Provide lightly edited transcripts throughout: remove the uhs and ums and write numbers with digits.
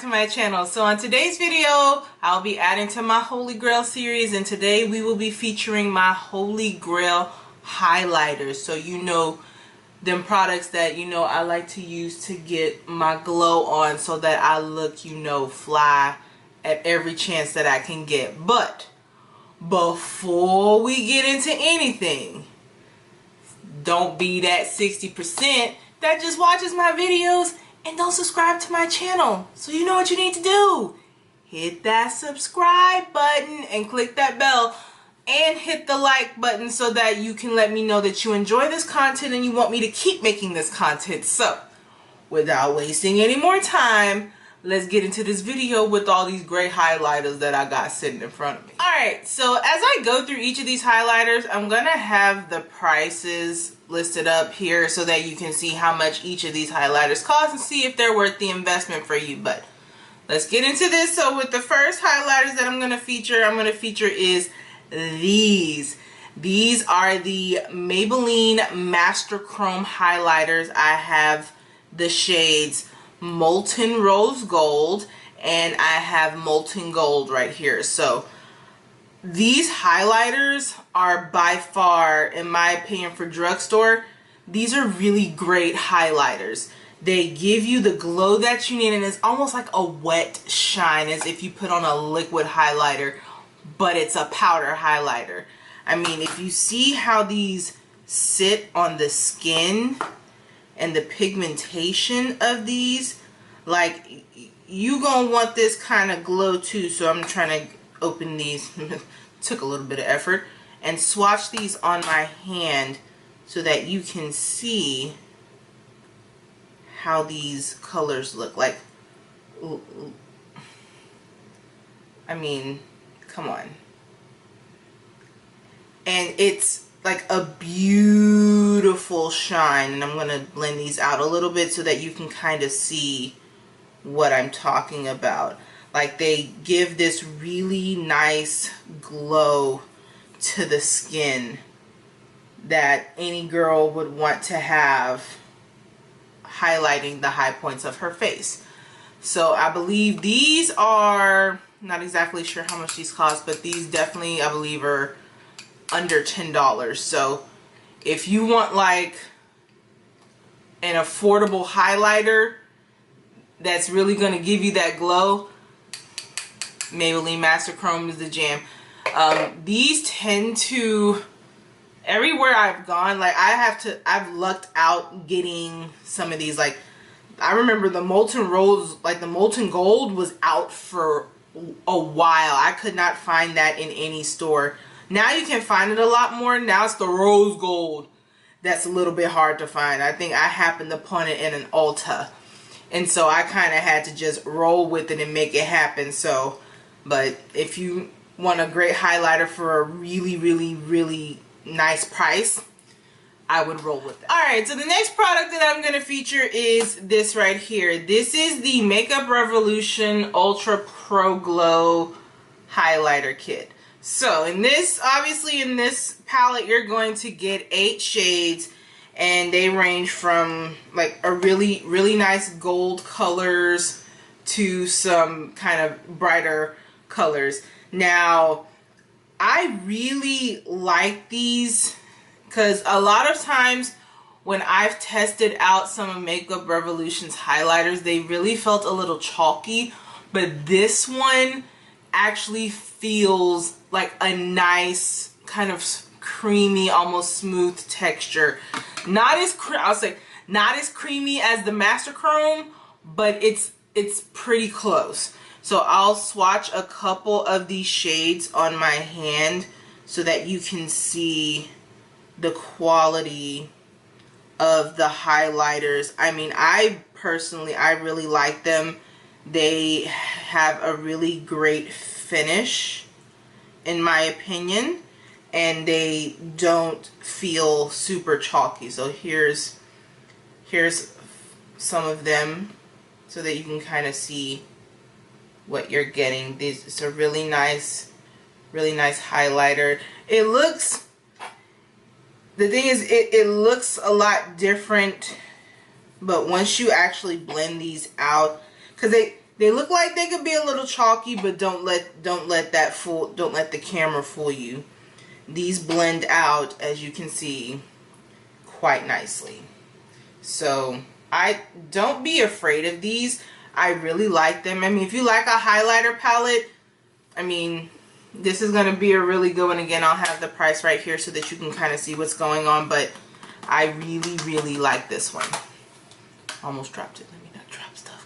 to my channel. So on today's video, I'll be adding to my Holy Grail series, and today we will be featuring my Holy Grail highlighters. So you know, them products that I like to use to get my glow on so that I look fly at every chance that I can get. But before we get into anything, don't be that 60% that just watches my videos and don't subscribe to my channel. So you know what you need to do. Hit that subscribe button and click that bell and hit the like button so that you can let me know that you enjoy this content and you want me to keep making this content. So without wasting any more time, let's get into this video with all these great highlighters that I got sitting in front of me. Alright, so as I go through each of these highlighters, I'm going to have the prices listed up here so that you can see how much each of these highlighters cost and see if they're worth the investment for you. But let's get into this. So with the first highlighters that I'm going to feature is these. These are the Maybelline Master Chrome highlighters. I have the shades Molten Rose Gold and I have Molten Gold right here. So these highlighters are by far, in my opinion, for drugstore, these are really great highlighters. They give you the glow that you need, and it's almost like a wet shine, as if you put on a liquid highlighter, but it's a powder highlighter. I mean, if you see how these sit on the skin and the pigmentation of these, like, you gonna want this kind of glow too. So I'm trying to open these took a little bit of effort and swatch these on my hand so that you can see how these colors look like. I mean, come on. And it's like a beautiful shine, and I'm going to blend these out a little bit so that you can kind of see what I'm talking about. Like, they give this really nice glow to the skin that any girl would want to have, highlighting the high points of her face. So I believe these are, not exactly sure how much these cost, but these definitely, I believe, are under $10. So if you want like an affordable highlighter that's really going to give you that glow, Maybelline Master Chrome is the jam. These tend to, everywhere I've gone, like I've lucked out getting some of these. Like, I remember the Molten Rose, like the Molten Gold was out for a while. I could not find that in any store. Now you can find it a lot more. Now it's the Rose Gold that's a little bit hard to find. I think I happened upon it in an Ulta, and so I kind of had to just roll with it and make it happen. So, but if you want a great highlighter for a really, really, really nice price, I would roll with it. Alright, so the next product that I'm going to feature is this right here. This is the Makeup Revolution Ultra Pro Glow Highlighter Kit. So in this, obviously in this palette, you're going to get 8 shades, and they range from like a really, really nice gold colors to some kind of brighter colors. Now, I really like these because a lot of times when I've tested out some of Makeup Revolution's highlighters, they really felt a little chalky, but this one actually feels like a nice kind of creamy, almost smooth texture. Not as I'll say not as creamy as the Master Chrome, but it's pretty close. So I'll swatch a couple of these shades on my hand so that you can see the quality of the highlighters. I mean, I really like them. They have a really great finish, in my opinion, and they don't feel super chalky. So here's some of them so that you can kind of see what you're getting. It's a really nice highlighter. It looks, the thing is, it looks a lot different, but once you actually blend these out, because They look like they could be a little chalky, but don't let the camera fool you. These blend out, as you can see, quite nicely. So don't be afraid of these. I really like them. I mean, if you like a highlighter palette, I mean, this is going to be a really good one. Again, I'll have the price right here so that you can kind of see what's going on, but I really, really like this one. Almost dropped it. Let me not drop stuff.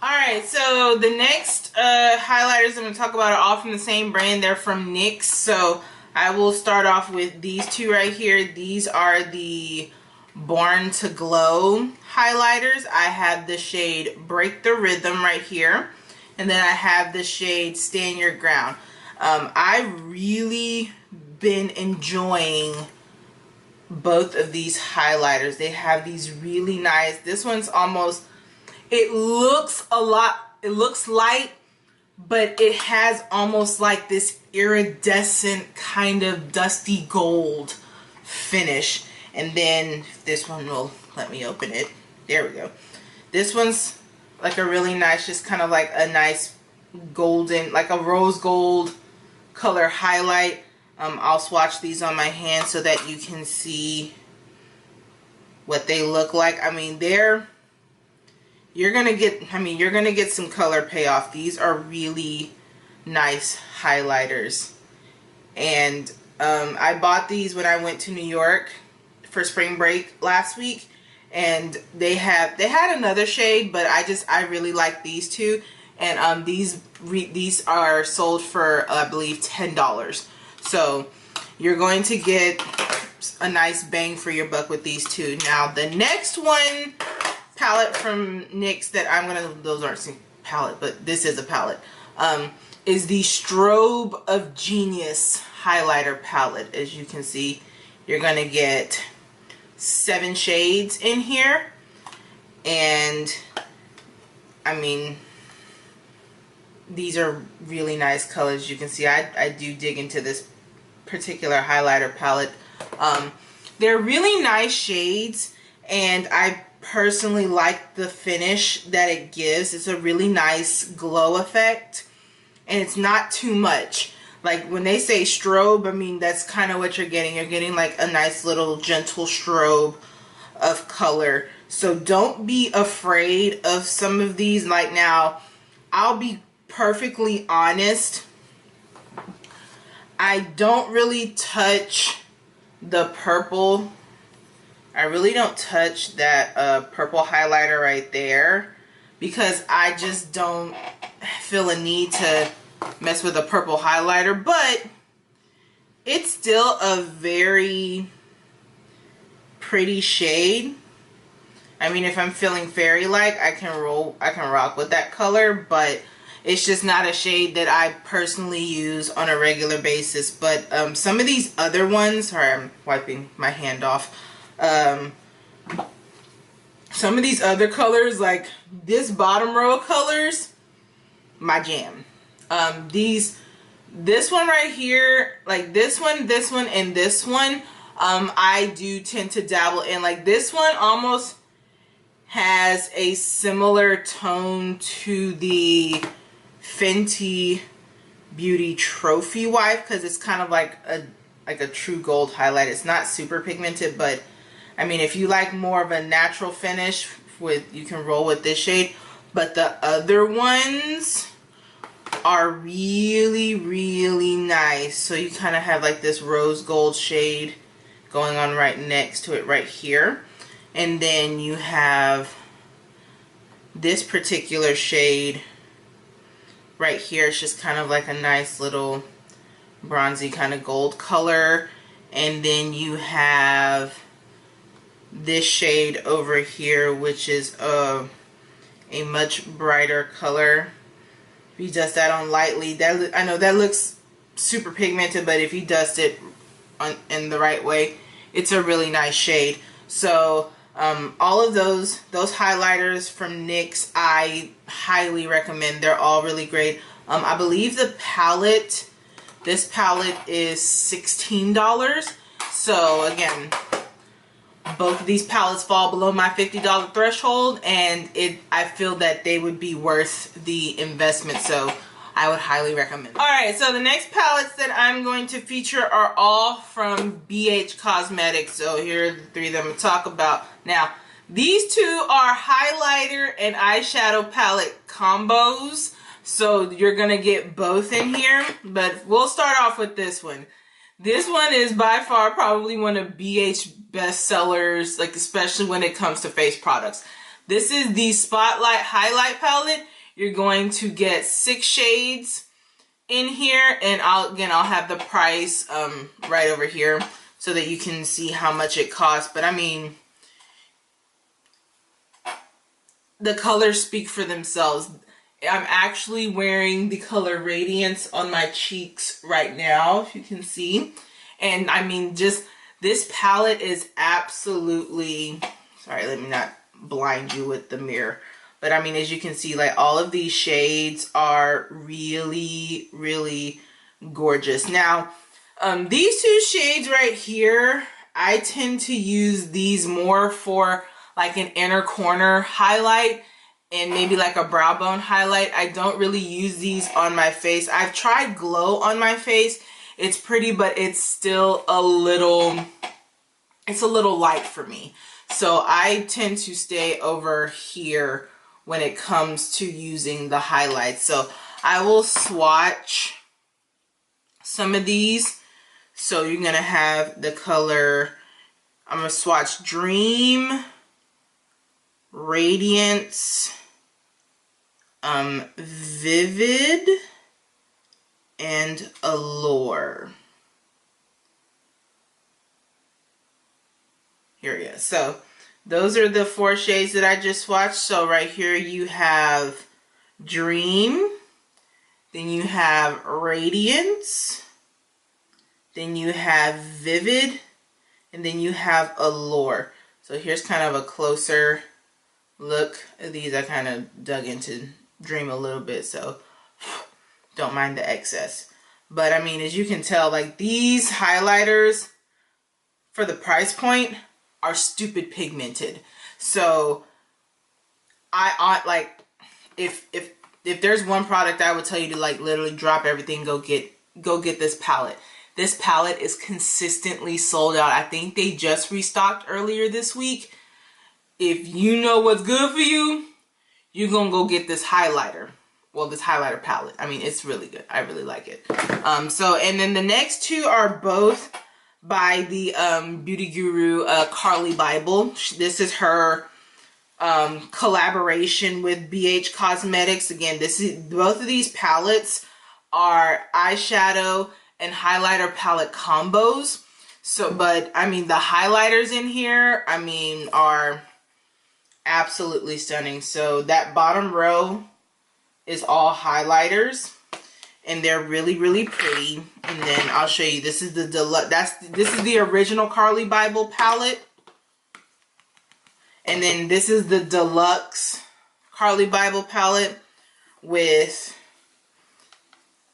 Alright, so the next highlighters I'm going to talk about are all from the same brand. They're from NYX. So I will start off with these two right here. These are the Born To Glow highlighters. I have the shade Break the Rhythm right here. And then I have the shade Stand Your Ground. I've really been enjoying both of these highlighters. They have these really nice, this one's almost, it looks light, but it has almost like this iridescent kind of dusty gold finish. And then this one will let me open it. There we go. This one's like a really nice, just kind of like a nice golden, like a rose gold color highlight. I'll swatch these on my hand so that you can see what they look like. I mean, you're gonna get some color payoff. These are really nice highlighters, and I bought these when I went to New York for spring break last week, and they had another shade, but I really like these two, and these are sold for I believe $10. So you're going to get a nice bang for your buck with these two. Now the next one palette from NYX that those aren't palette, but this is a palette, is the Strobe of Genius highlighter palette. As you can see, you're going to get 7 shades in here, and I mean, these are really nice colors. You can see I do dig into this particular highlighter palette. They're really nice shades, and I personally like the finish that it gives. It's a really nice glow effect, and it's not too much. Like when they say strobe, I mean, that's kind of what you're getting. You're getting like a nice little gentle strobe of color. So don't be afraid of some of these. Like now, I'll be perfectly honest, I don't really touch the purple. I really don't touch that purple highlighter right there, because I just don't feel a need to mess with a purple highlighter. But it's still a very pretty shade. I mean, if I'm feeling fairy-like, I can rock with that color, but it's just not a shade that I personally use on a regular basis. But some of these other ones, sorry, I'm wiping my hand off. Some of these other colors, like this bottom row of colors, my jam. This one right here, like this one, and this one, I do tend to dabble in. Like this one almost has a similar tone to the Fenty Beauty Trophy Wife, because it's kind of like a true gold highlight. It's not super pigmented, but I mean, if you like more of a natural finish, you can roll with this shade. But the other ones are really, really nice. So you kind of have like this rose gold shade going on right next to it right here, and then you have this particular shade right here. It's just kind of like a nice little bronzy kind of gold color. And then you have this shade over here, which is a much brighter color. If you dust that on lightly, I know that looks super pigmented, but if you dust it in the right way, it's a really nice shade. So all of those highlighters from NYX, I highly recommend. They're all really great. I believe this palette is $16. So again, both of these palettes fall below my $50 threshold, and I feel that they would be worth the investment, so I would highly recommend them. Alright, so the next palettes that I'm going to feature are all from BH Cosmetics. So here are the three that I'm going to talk about. Now, these two are highlighter and eyeshadow palette combos. So you're going to get both in here, but we'll start off with this one. This one is by far probably one of BH best sellers, like especially when it comes to face products. This is the Spotlight Highlight Palette. You're going to get 6 shades in here, and I'll have the price right over here so that you can see how much it costs. But I mean, the colors speak for themselves. I'm actually wearing the color Radiance on my cheeks right now, if you can see. And I mean, just this palette is absolutely, sorry, let me not blind you with the mirror. But I mean, as you can see, like all of these shades are really, really gorgeous. Now, these two shades right here, I tend to use these more for like an inner corner highlight and maybe like a brow bone highlight. I don't really use these on my face. I've tried glow on my face. It's pretty, but it's still a little light for me. So I tend to stay over here when it comes to using the highlights. So I will swatch some of these. So you're gonna have the color, I'm gonna swatch Dream, Radiance, Vivid, and Allure. Here we go. So those are the 4 shades that I just swatched. So right here you have Dream, then you have Radiance, then you have Vivid, and then you have Allure. So here's kind of a closer look at these. I kind of dug into Dream a little bit, so don't mind the excess. But I mean, as you can tell, like these highlighters for the price point are stupid pigmented. So I like, if there's one product I would tell you to like literally drop everything, go get this palette. This palette is consistently sold out. I think they just restocked earlier this week. If you know what's good for you, you're gonna go get this highlighter. Well, this highlighter palette. I mean, it's really good. I really like it. And then the next two are both by the beauty guru Carli Bybel. This is her collaboration with BH Cosmetics. Again, both of these palettes are eyeshadow and highlighter palette combos. So, but I mean, the highlighters in here, I mean, are absolutely stunning. So that bottom row is all highlighters, and they're really, really pretty. And then I'll show you, this is the Deluxe, this is the original Carli Bybel palette. And then this is the Deluxe Carli Bybel palette with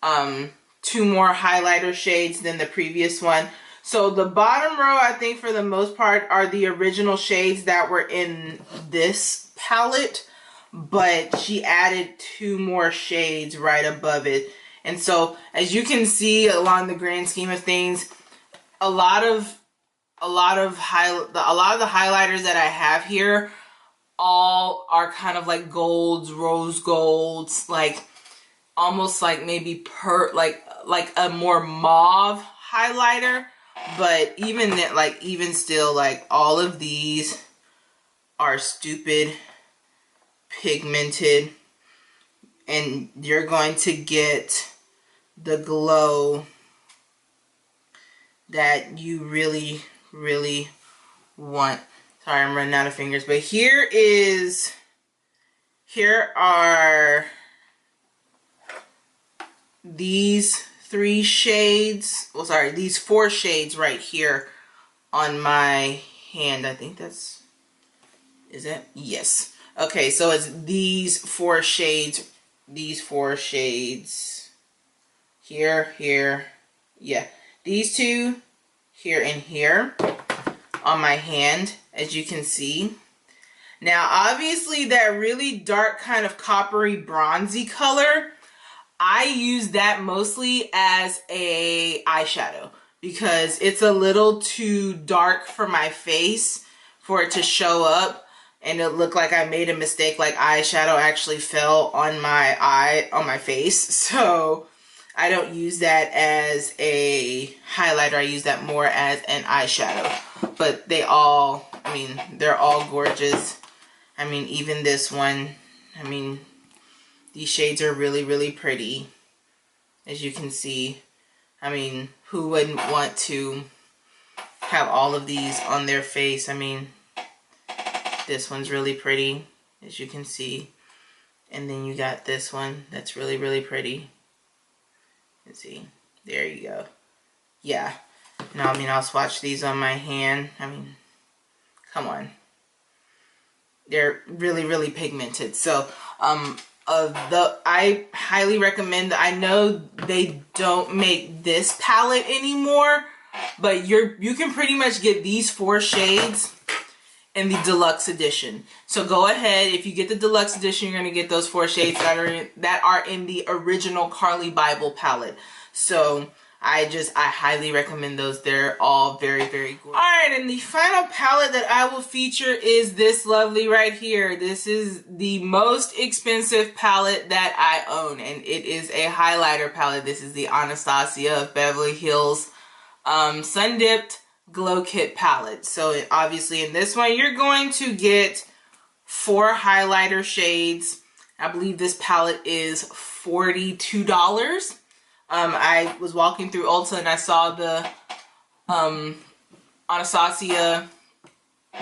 2 more highlighter shades than the previous one. So the bottom row, I think for the most part, are the original shades that were in this palette, but she added 2 more shades right above it. And so as you can see, along the grand scheme of things, a lot of the highlighters that I have here all are kind of like golds, rose golds, like almost like maybe like a more mauve highlighter. But even that, like even still, like all of these are stupid pigmented, and you're going to get the glow that you really, really want. Sorry, I'm running out of fingers, but here are these 3 shades, well sorry, these 4 shades right here on my hand. I think that's, is it? Yes. Okay, so it's these 4 shades, here, here, yeah. These 2, here and here. on my hand, as you can see. Now, obviously, that really dark kind of coppery bronzy color, I use that mostly as a eyeshadow because it's a little too dark for my face for it to show up and it looked like I made a mistake, like eyeshadow actually fell on my eye, on my face. So I don't use that as a highlighter. I use that more as an eyeshadow. But they all, I mean, they're all gorgeous. I mean, even this one, I mean, these shades are really, really pretty, as you can see. I mean, who wouldn't want to have all of these on their face? I mean, this one's really pretty, as you can see. And then you got this one that's really, really pretty. Let's see. There you go. Yeah. Now, I mean, I'll swatch these on my hand. I mean, come on. They're really, really pigmented. So, I highly recommend. I know they don't make this palette anymore, but you can pretty much get these 4 shades in the deluxe edition. So go ahead, if you get the deluxe edition, you're gonna get those 4 shades that are in the original Carli Bybel palette. So I highly recommend those. They're all very, very good. Alright, and the final palette that I will feature is this lovely right here. This is the most expensive palette that I own, and it is a highlighter palette. This is the Anastasia of Beverly Hills Sun-Dipped Glow Kit palette. So obviously in this one, you're going to get 4 highlighter shades. I believe this palette is $42. I was walking through Ulta and I saw the Anastasia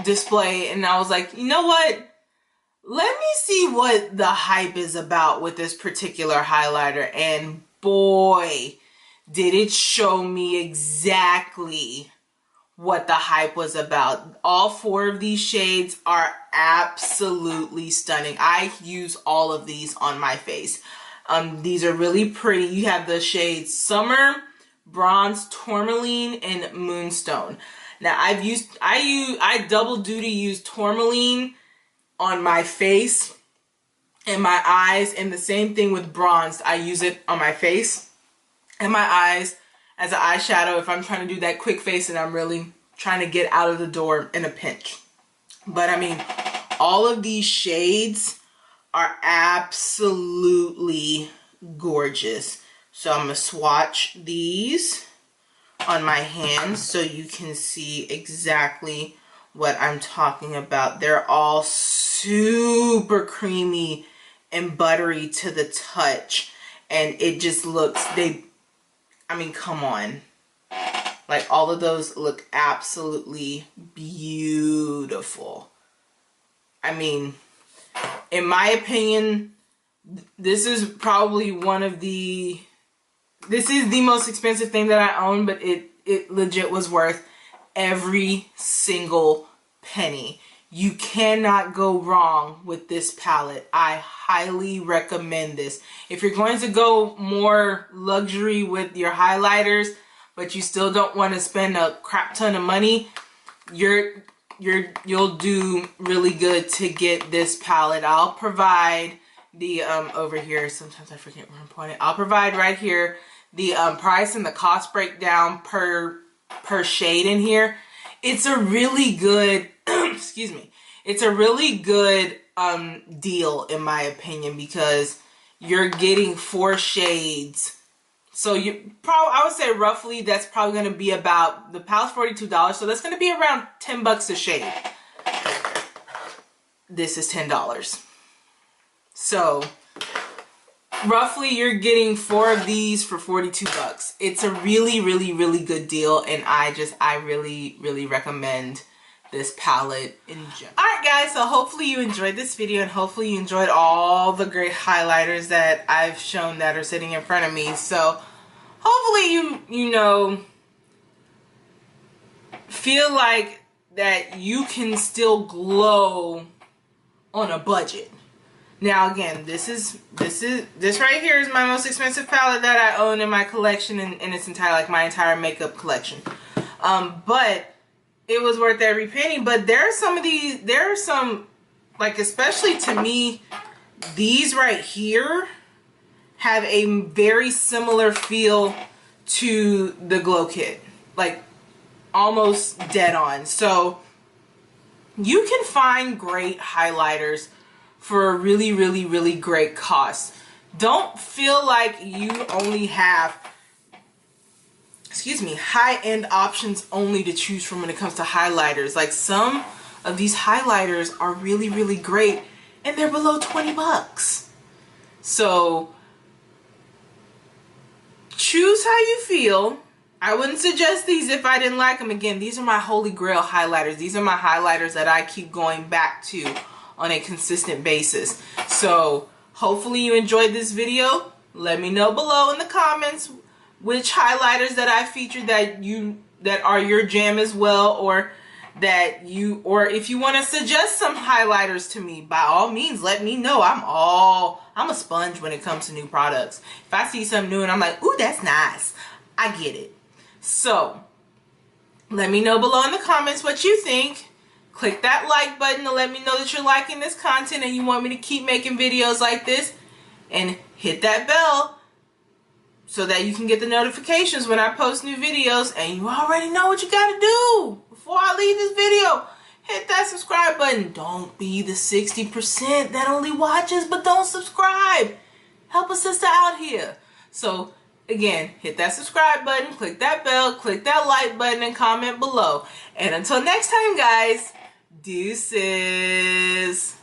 display and I was like, you know what? Let me see what the hype is about with this particular highlighter. And boy, did it show me exactly what the hype was about. All 4 of these shades are absolutely stunning. I use all of these on my face. These are really pretty. You have the shades Summer, Bronze, Tourmaline, and Moonstone. Now I double duty use Tourmaline on my face and my eyes, and the same thing with Bronze. I use it on my face and my eyes as an eyeshadow if I'm trying to do that quick face and I'm really trying to get out of the door in a pinch. But I mean, all of these shades are absolutely gorgeous. So I'm gonna swatch these on my hands so you can see exactly what I'm talking about. They're all super creamy and buttery to the touch, and it just looks, I mean, come on. Like, all of those look absolutely beautiful. I mean, in my opinion, this is probably this is the most expensive thing that I own, but it legit was worth every single penny. You cannot go wrong with this palette. I highly recommend this. If you're going to go more luxury with your highlighters, but you still don't want to spend a crap ton of money, you'll do really good to get this palette. I'll provide the over here, sometimes I forget where I'm pointing. I'll provide right here the price and the cost breakdown per shade in here. It's a really good excuse me, it's a really good deal in my opinion, because you're getting 4 shades. So I would say roughly that's probably going to be about, the palette's $42, so that's going to be around $10 a shade. This is $10. So roughly you're getting 4 of these for $42. It's a really, really, really good deal, and I really, really recommend this palette in general. Alright guys, so hopefully you enjoyed this video, and hopefully you enjoyed all the great highlighters that I've shown that are sitting in front of me. So hopefully you know, feel like that you can still glow on a budget. Now again, this right here is my most expensive palette that I own in my collection in its entire, like my entire makeup collection. But it was worth every penny. But there are some, like, especially to me, these right here have a very similar feel to the Glow Kit, like almost dead on. So you can find great highlighters for a really, really, really great cost. Don't feel like you only have, excuse me, high-end options only to choose from when it comes to highlighters. Like, some of these highlighters are really, really great and they're below 20 bucks. So choose how you feel. I wouldn't suggest these if I didn't like them. Again, these are my holy grail highlighters. These are my highlighters that I keep going back to on a consistent basis. So hopefully you enjoyed this video. Let me know below in the comments which highlighters that I featured that are your jam as well, or if you want to suggest some highlighters to me, by all means let me know. I'm a sponge when it comes to new products. If I see something new and I'm like, ooh, that's nice, I get it. So let me know below in the comments what you think. Click that like button to let me know that you're liking this content and you want me to keep making videos like this, and hit that bell so that you can get the notifications when I post new videos. And you already know what you gotta do before I leave this video. Hit that subscribe button. Don't be the 60% that only watches but don't subscribe. Help a sister out here. So again, hit that subscribe button, click that bell, click that like button, and comment below. And until next time, guys, deuces.